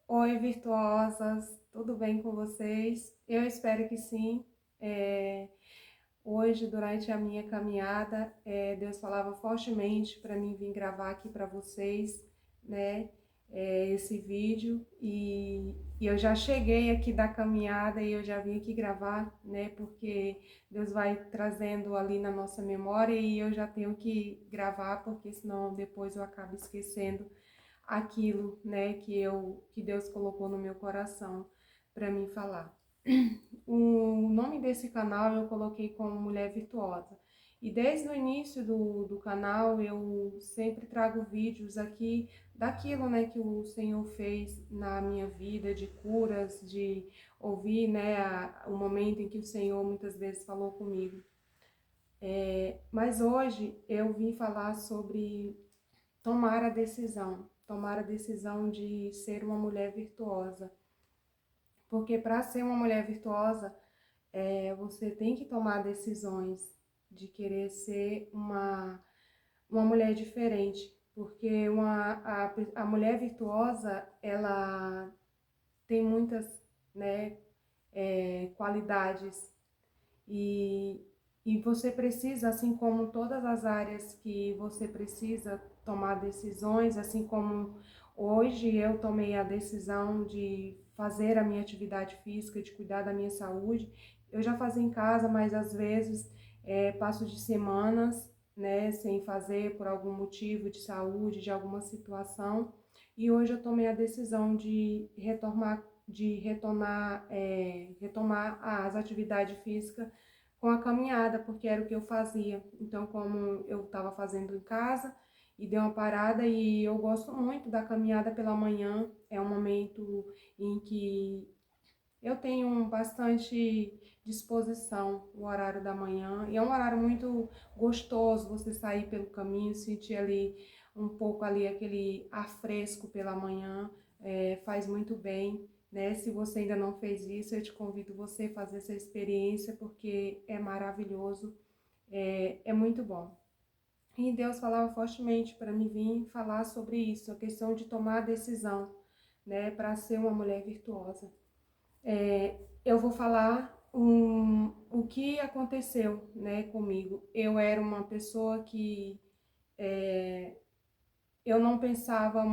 Oi, virtuosas, tudo bem com vocês? Eu espero que sim. É, Hoje, durante a minha caminhada, Deus falava fortemente para mim vir gravar aqui para vocês, né, esse vídeo. E eu já cheguei aqui da caminhada e eu já vim aqui gravar, né, porque Deus vai trazendo ali na nossa memória e eu já tenho que gravar, porque senão depois eu acabo esquecendo aquilo, né, que Deus colocou no meu coração para mim falar. O nome desse canal eu coloquei como Mulher Virtuosa. E desde o início do canal eu sempre trago vídeos aqui daquilo, né, que o Senhor fez na minha vida, de curas, de ouvir, né, o momento em que o Senhor muitas vezes falou comigo. Mas hoje eu vim falar sobre tomar a decisão de ser uma mulher virtuosa. Porque para ser uma mulher virtuosa, você tem que tomar decisões de querer ser uma mulher diferente. Porque a mulher virtuosa, ela tem muitas, né, qualidades e, e você precisa, assim como todas as áreas que você precisa tomar decisões, assim como hoje eu tomei a decisão de fazer a minha atividade física, de cuidar da minha saúde, eu já fazia em casa, mas às vezes passo de semanas, né, sem fazer por algum motivo de saúde, de alguma situação, e hoje eu tomei a decisão retomar as atividades físicas com a caminhada, porque era o que eu fazia. Então, como eu estava fazendo em casa e dei uma parada, e eu gosto muito da caminhada pela manhã, é um momento em que eu tenho bastante disposição, o horário da manhã, e é um horário muito gostoso você sair pelo caminho, sentir ali um pouco ali aquele ar fresco pela manhã, faz muito bem, né? Se você ainda não fez isso, eu te convido você a fazer essa experiência, porque é maravilhoso, é muito bom. E Deus falava fortemente para mim vir falar sobre isso, a questão de tomar a decisão, né, para ser uma mulher virtuosa. Eu vou falar o que aconteceu, né, comigo. Eu era uma pessoa que eu não pensava,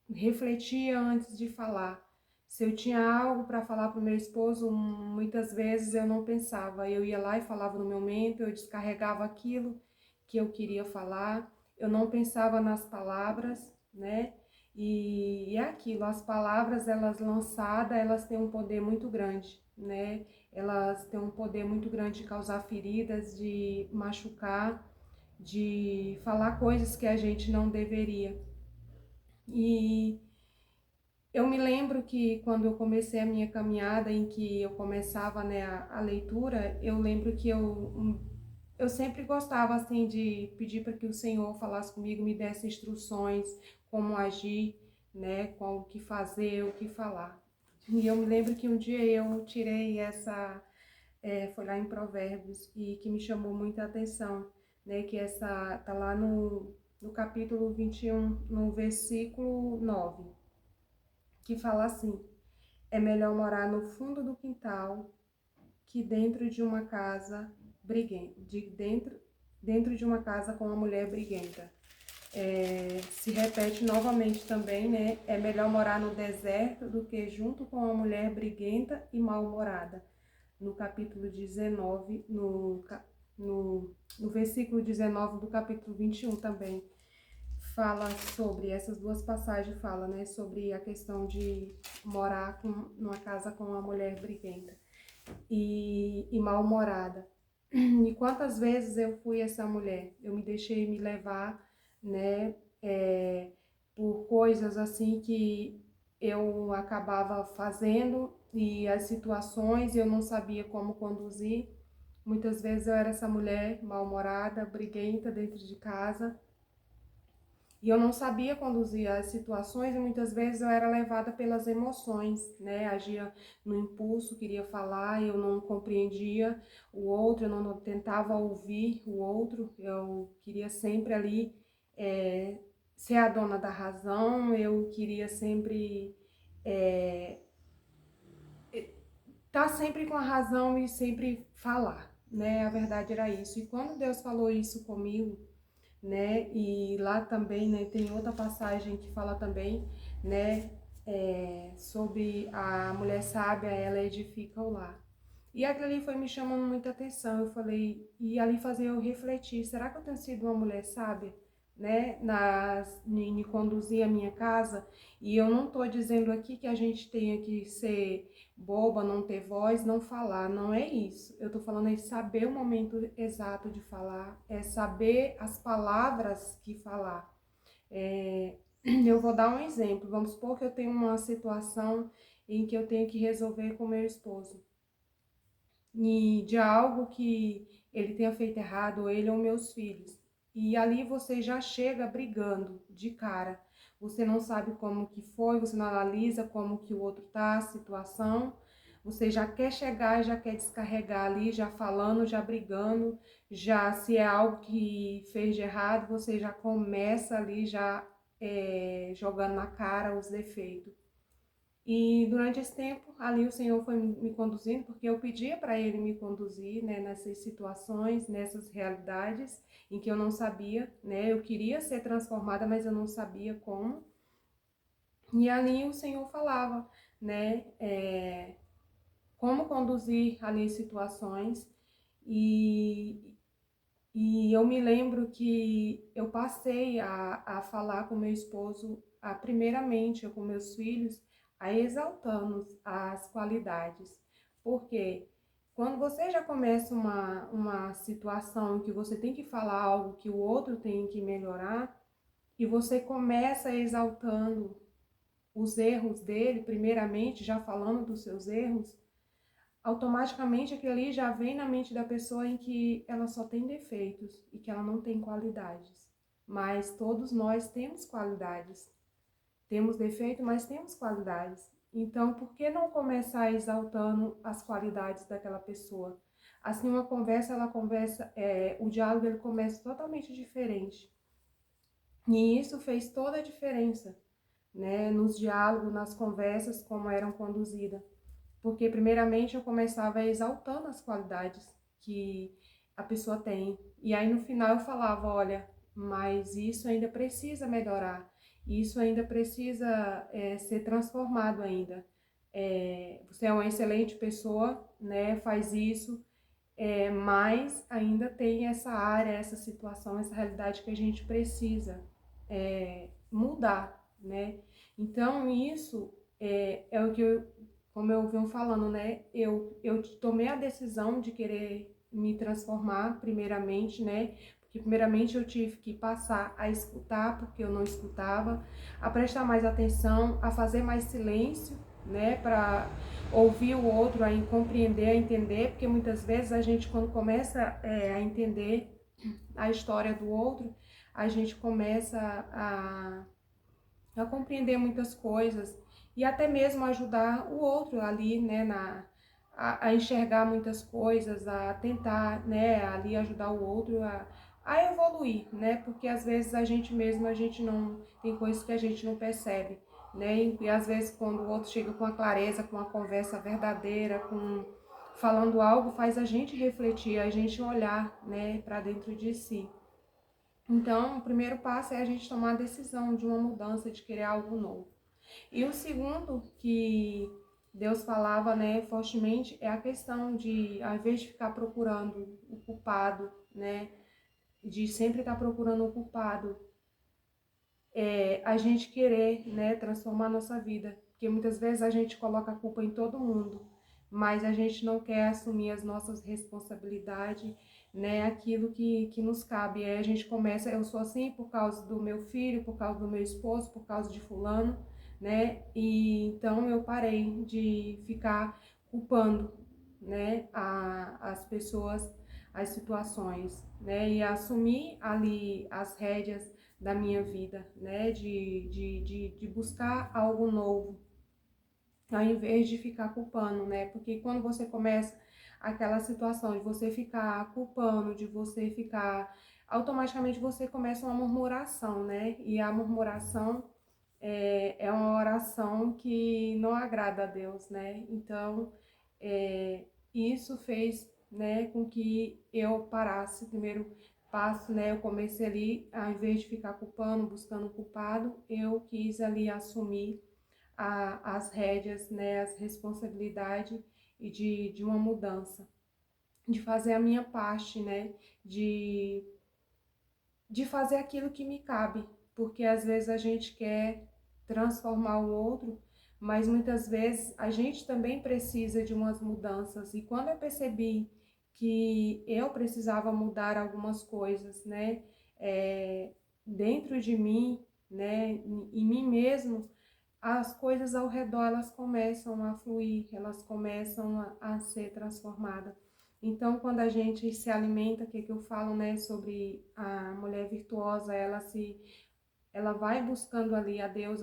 refletia antes de falar. Se eu tinha algo para falar para o meu esposo, muitas vezes eu não pensava. Eu ia lá e falava no meu momento, eu descarregava aquilo que eu queria falar. Eu não pensava nas palavras, né? E é aquilo, as palavras, elas lançadas, elas têm um poder muito grande, né? Elas têm um poder muito grande de causar feridas, de machucar, de falar coisas que a gente não deveria. E eu me lembro que quando eu comecei a minha caminhada, em que eu começava, né, a leitura, eu lembro que eu sempre gostava assim de pedir para que o Senhor falasse comigo, me desse instruções, como agir, né, com o que fazer, o que falar. E eu me lembro que um dia eu tirei foi lá em Provérbios, e que me chamou muita atenção, né, que essa tá lá no capítulo 21, no versículo 9, que fala assim: é melhor morar no fundo do quintal que dentro de uma casa briguenta, dentro de uma casa com uma mulher briguenta. Se repete novamente também, né? É melhor morar no deserto do que junto com uma mulher briguenta e mal-humorada. No capítulo 19, no versículo 19 do capítulo 21 também fala sobre, essas duas passagens fala, né, sobre a questão de morar numa casa com uma mulher briguenta e mal-humorada. E quantas vezes eu fui essa mulher? Eu me deixei me levar, né, por coisas assim que eu acabava fazendo, e as situações eu não sabia como conduzir. Muitas vezes eu era essa mulher mal-humorada, briguenta dentro de casa, e eu não sabia conduzir as situações, e muitas vezes eu era levada pelas emoções, né? Agia no impulso, queria falar, eu não compreendia o outro, eu não tentava ouvir o outro, eu queria sempre ali ser a dona da razão, eu queria sempre tá sempre com a razão e sempre falar, né? A verdade era isso. E quando Deus falou isso comigo, né? E lá também, né? Tem outra passagem que fala também, né? Sobre a mulher sábia, ela edifica o lar. E aquilo ali foi me chamando muita atenção. Eu falei, e ali fazia eu refletir: será que eu tenho sido uma mulher sábia, né? Me conduzir a minha casa? E eu não estou dizendo aqui que a gente tenha que ser boba, não ter voz, não falar. Não é isso. Eu estou falando é saber o momento exato de falar, é saber as palavras que falar. Eu vou dar um exemplo. Vamos supor que eu tenho uma situação em que eu tenho que resolver com meu esposo e de algo que ele tenha feito errado, ou ele ou meus filhos. E ali você já chega brigando de cara. Você não sabe como que foi, você não analisa como que o outro tá, a situação. Você já quer chegar e já quer descarregar ali, já falando, já brigando, já se é algo que fez de errado, você já começa ali já jogando na cara os defeitos. E durante esse tempo, ali o Senhor foi me conduzindo, porque eu pedia para Ele me conduzir, né, nessas situações, nessas realidades em que eu não sabia, né, eu queria ser transformada, mas eu não sabia como. E ali o Senhor falava, né, como conduzir ali situações. E, e eu me lembro que eu passei a falar com meu esposo, primeiramente com meus filhos, a exaltando as qualidades. Porque quando você já começa uma situação em que você tem que falar algo que o outro tem que melhorar, e você começa exaltando os erros dele, primeiramente, já falando dos seus erros, automaticamente aquilo ali já vem na mente da pessoa em que ela só tem defeitos e que ela não tem qualidades. Mas todos nós temos qualidades. Temos defeito, mas temos qualidades. Então, por que não começar exaltando as qualidades daquela pessoa? Assim, uma conversa, o diálogo ele começa totalmente diferente. E isso fez toda a diferença, né, nos diálogos, nas conversas, como eram conduzidas. Porque, primeiramente, eu começava exaltando as qualidades que a pessoa tem. E aí, no final, eu falava: olha, mas isso ainda precisa melhorar. Isso ainda precisa ser transformado ainda. Você é uma excelente pessoa, né? Faz isso, mas ainda tem essa área, essa situação, essa realidade que a gente precisa mudar, né? Então, isso é o que como eu venho falando, né? Eu tomei a decisão de querer me transformar, primeiramente, né? Porque, primeiramente, eu tive que passar a escutar, porque eu não escutava, a prestar mais atenção, a fazer mais silêncio, né? Para ouvir o outro, a compreender, a entender, porque muitas vezes a gente, quando começa a entender a história do outro, a gente começa a compreender muitas coisas e até mesmo ajudar o outro ali, né, a enxergar muitas coisas, a tentar, né, ali ajudar o outro a evoluir, né, porque às vezes a gente mesmo, a gente não, tem coisas que a gente não percebe, né, e às vezes quando o outro chega com a clareza, com uma conversa verdadeira, falando algo, faz a gente refletir, a gente olhar, né, para dentro de si. Então, o primeiro passo é a gente tomar a decisão de uma mudança, de querer algo novo. E o segundo que Deus falava, né, fortemente, é a questão de, ao invés de ficar procurando o culpado, né, de sempre estar procurando o culpado, a gente querer, né, transformar a nossa vida. Porque muitas vezes a gente coloca a culpa em todo mundo, mas a gente não quer assumir as nossas responsabilidades, né, aquilo que nos cabe. Aí a gente começa, eu sou assim por causa do meu filho, por causa do meu esposo, por causa de fulano, né, e então eu parei de ficar culpando, né, as pessoas, as situações, né, e assumir ali as rédeas da minha vida, né, de buscar algo novo, ao invés de ficar culpando, né, porque quando você começa aquela situação de você ficar culpando, de você ficar, automaticamente você começa uma murmuração, né, e a murmuração é uma oração que não agrada a Deus, né? Então, isso fez, né, com que eu parasse. O primeiro passo, né, eu comecei ali, ao invés de ficar culpando, buscando o culpado, eu quis ali assumir as rédeas, né, as responsabilidades e de uma mudança, de fazer a minha parte, né, de, de fazer aquilo que me cabe, porque às vezes a gente quer transformar o outro, mas muitas vezes a gente também precisa de umas mudanças. E quando eu percebi que eu precisava mudar algumas coisas, né, é, dentro de mim, né, em mim mesmo, as coisas ao redor elas começam a fluir, elas começam a ser transformadas. Então, quando a gente se alimenta, o que eu falo, né, sobre a mulher virtuosa, ela vai buscando ali a Deus,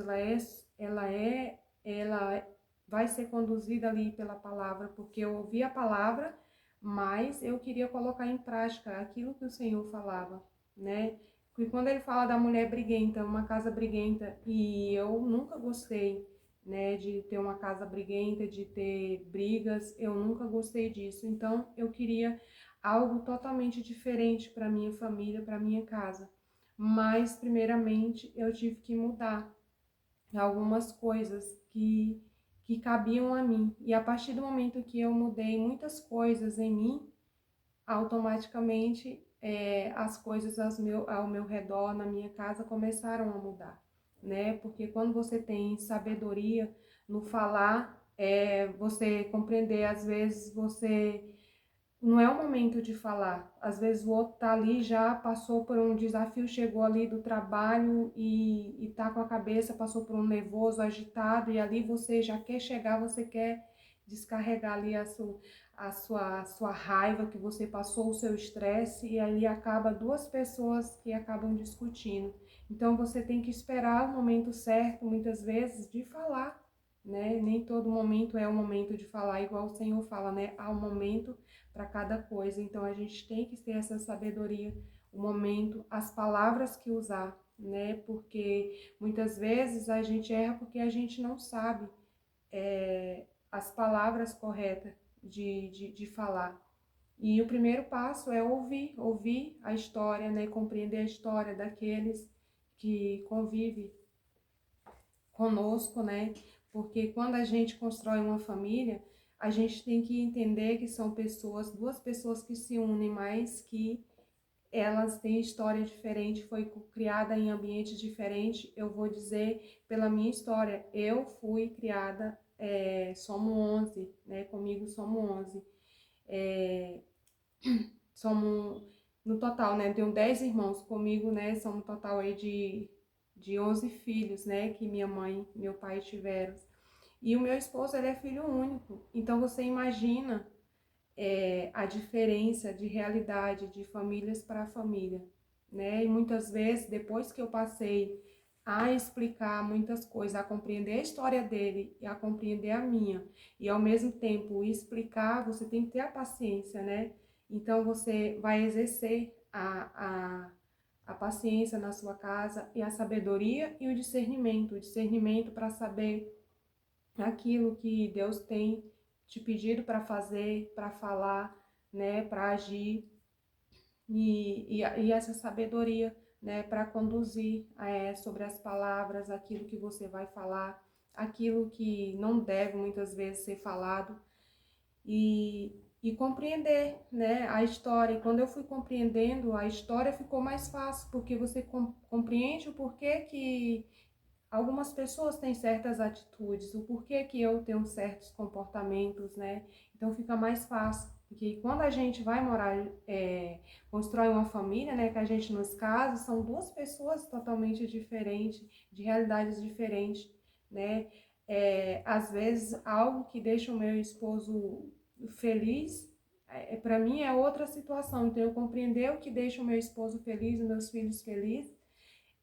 ela vai ser conduzida ali pela palavra, porque eu ouvi a palavra, mas eu queria colocar em prática aquilo que o Senhor falava, né? E quando ele fala da mulher briguenta, uma casa briguenta, e eu nunca gostei, né, de ter uma casa briguenta, de ter brigas, eu nunca gostei disso. Então, eu queria algo totalmente diferente para minha família, para minha casa. Mas, primeiramente, eu tive que mudar algumas coisas que cabiam a mim. E a partir do momento que eu mudei muitas coisas em mim, automaticamente as coisas ao meu redor, na minha casa, começaram a mudar, né? Porque quando você tem sabedoria no falar, você compreender, às vezes você não é o momento de falar. Às vezes o outro tá ali, já passou por um desafio, chegou ali do trabalho e tá com a cabeça, passou por um nervoso, agitado, e ali você já quer chegar, você quer descarregar ali a sua raiva que você passou, o seu estresse, e ali acaba duas pessoas que acabam discutindo. Então você tem que esperar o momento certo, muitas vezes, de falar, né? Nem todo momento é o momento de falar, igual o Senhor fala, né? Há um momento para cada coisa. Então a gente tem que ter essa sabedoria, o momento, as palavras que usar, né? Porque muitas vezes a gente erra porque a gente não sabe as palavras corretas de falar. E o primeiro passo é ouvir a história, né? Compreender a história daqueles que convivem conosco, né? Porque quando a gente constrói uma família, a gente tem que entender que são pessoas, duas pessoas que se unem, mas que elas têm história diferente, foi criada em ambiente diferente. Eu vou dizer pela minha história, eu fui criada, somos 11, né? Comigo somos 11. É, somos, no total, né? Tenho 10 irmãos comigo, né? Somos um total aí de 11 filhos, né? Que minha mãe e meu pai tiveram. E o meu esposo, ele é filho único. Então, você imagina a diferença de realidade de famílias para família, né? E muitas vezes, depois que eu passei a explicar muitas coisas, a compreender a história dele e a compreender a minha, e ao mesmo tempo explicar, você tem que ter a paciência, né? Então, você vai exercer a paciência na sua casa e a sabedoria e o discernimento para saber aquilo que Deus tem te pedido para fazer, para falar, né, para agir e essa sabedoria, né, para conduzir sobre as palavras, aquilo que você vai falar, aquilo que não deve muitas vezes ser falado e compreender, né, a história. E quando eu fui compreendendo, a história ficou mais fácil, porque você compreende o porquê que algumas pessoas têm certas atitudes, o porquê que eu tenho certos comportamentos, né? Então fica mais fácil, porque quando a gente vai morar, constrói uma família, né? Que a gente nos casa, são duas pessoas totalmente diferentes, de realidades diferentes, né? Às vezes algo que deixa o meu esposo feliz, para mim é outra situação. Então eu compreender o que deixa o meu esposo feliz, os meus filhos felizes,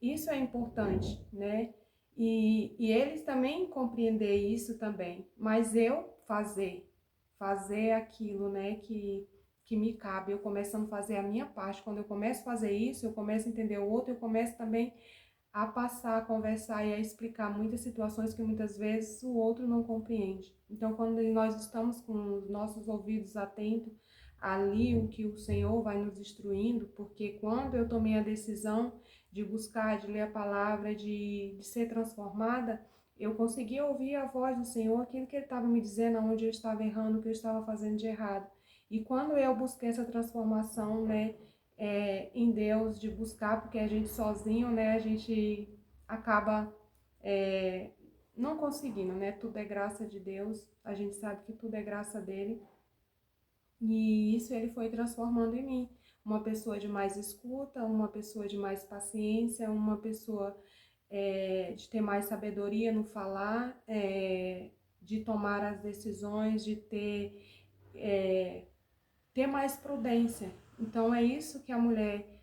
isso é importante, né? E eles também compreender isso também, mas eu fazer aquilo, né, que me cabe, eu começando a fazer a minha parte. Quando eu começo a fazer isso, eu começo a entender o outro, eu começo também a passar, a conversar e a explicar muitas situações que muitas vezes o outro não compreende. Então, quando nós estamos com os nossos ouvidos atentos ali, o que o Senhor vai nos instruindo, porque quando eu tomei a decisão de buscar, de ler a palavra, de ser transformada, eu conseguia ouvir a voz do Senhor, aquilo que Ele estava me dizendo, onde eu estava errando, o que eu estava fazendo de errado. E quando eu busquei essa transformação, né, em Deus, de buscar, porque a gente sozinho, né, a gente acaba é, não conseguindo, né? Tudo é graça de Deus, a gente sabe que tudo é graça dele. E isso Ele foi transformando em mim. Uma pessoa de mais escuta, uma pessoa de mais paciência, uma pessoa de ter mais sabedoria no falar, de tomar as decisões, de ter mais prudência. Então é isso que a mulher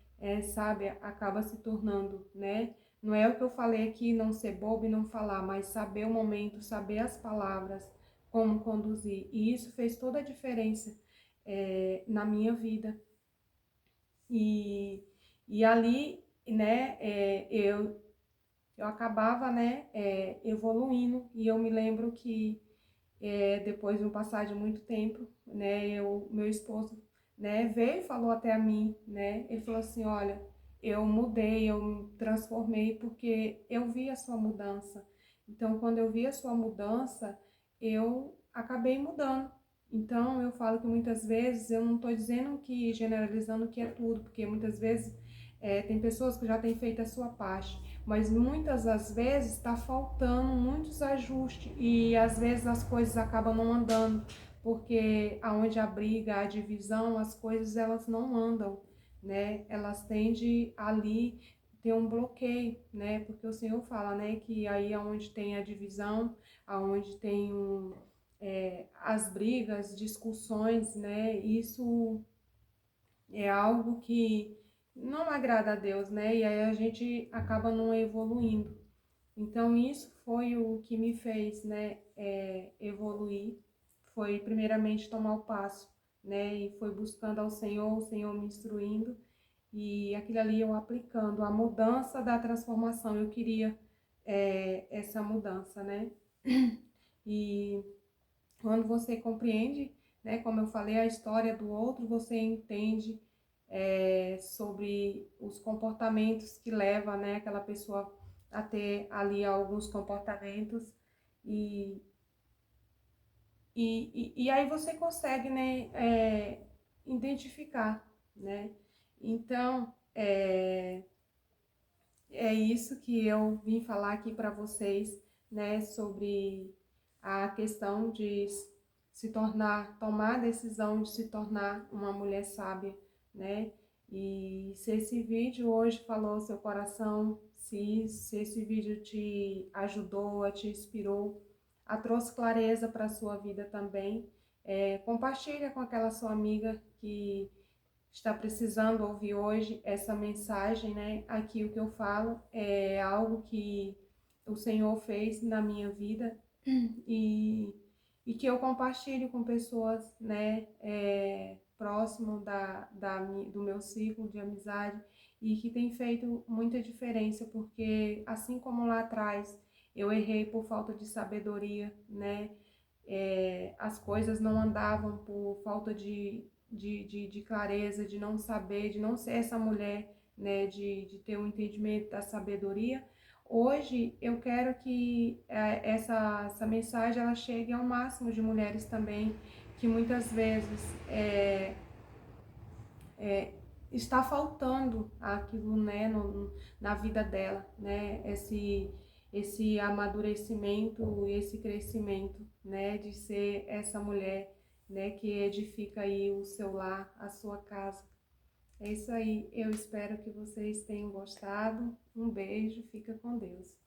sábia acaba se tornando, né? Não é o que eu falei aqui, não ser bobo e não falar, mas saber o momento, saber as palavras, como conduzir. E isso fez toda a diferença na minha vida. E ali, né, eu acabava, né, evoluindo. E eu me lembro que depois de um passar de muito tempo, né, meu esposo, né, veio e falou até a mim, né, ele falou assim, olha, eu mudei, eu me transformei porque eu vi a sua mudança. Então, quando eu vi a sua mudança, eu acabei mudando. Então, eu falo que muitas vezes, eu não estou dizendo que, generalizando que é tudo, porque muitas vezes tem pessoas que já têm feito a sua parte, mas muitas das vezes está faltando muitos ajustes e às vezes as coisas acabam não andando, porque aonde a briga, a divisão, as coisas elas não andam, né? Elas tendem ali ter um bloqueio, né? Porque o Senhor fala, né, que aí aonde tem a divisão, aonde tem as brigas, discussões, né? Isso é algo que não agrada a Deus, né? E aí a gente acaba não evoluindo. Então isso foi o que me fez, né, evoluir. Foi primeiramente tomar o passo, né? E foi buscando ao Senhor, o Senhor me instruindo e aquilo ali eu aplicando a mudança da transformação. Eu queria essa mudança, né? E quando você compreende, né, como eu falei, a história do outro, você entende sobre os comportamentos que levam, né, aquela pessoa a ter ali alguns comportamentos e, e aí você consegue, né, identificar, né? Então, é isso que eu vim falar aqui para vocês, né, sobre a questão de se tornar, tomar a decisão de se tornar uma mulher sábia, né? E se esse vídeo hoje falou ao seu coração, se esse vídeo te ajudou, te inspirou, trouxe clareza para a sua vida também, compartilha com aquela sua amiga que está precisando ouvir hoje essa mensagem, né? Aqui o que eu falo é algo que o Senhor fez na minha vida e, e que eu compartilho com pessoas, né? Próximo do meu ciclo de amizade e que tem feito muita diferença, porque assim como lá atrás eu errei por falta de sabedoria, né? As coisas não andavam por falta de clareza, de não saber, de não ser essa mulher, né, de ter um entendimento da sabedoria. Hoje eu quero que essa mensagem ela chegue ao máximo de mulheres também, que muitas vezes está faltando aquilo, né, na vida dela, né, esse amadurecimento, esse crescimento, né, de ser essa mulher, né, que edifica aí o seu lar, a sua casa. É isso aí, eu espero que vocês tenham gostado. Um beijo, fica com Deus.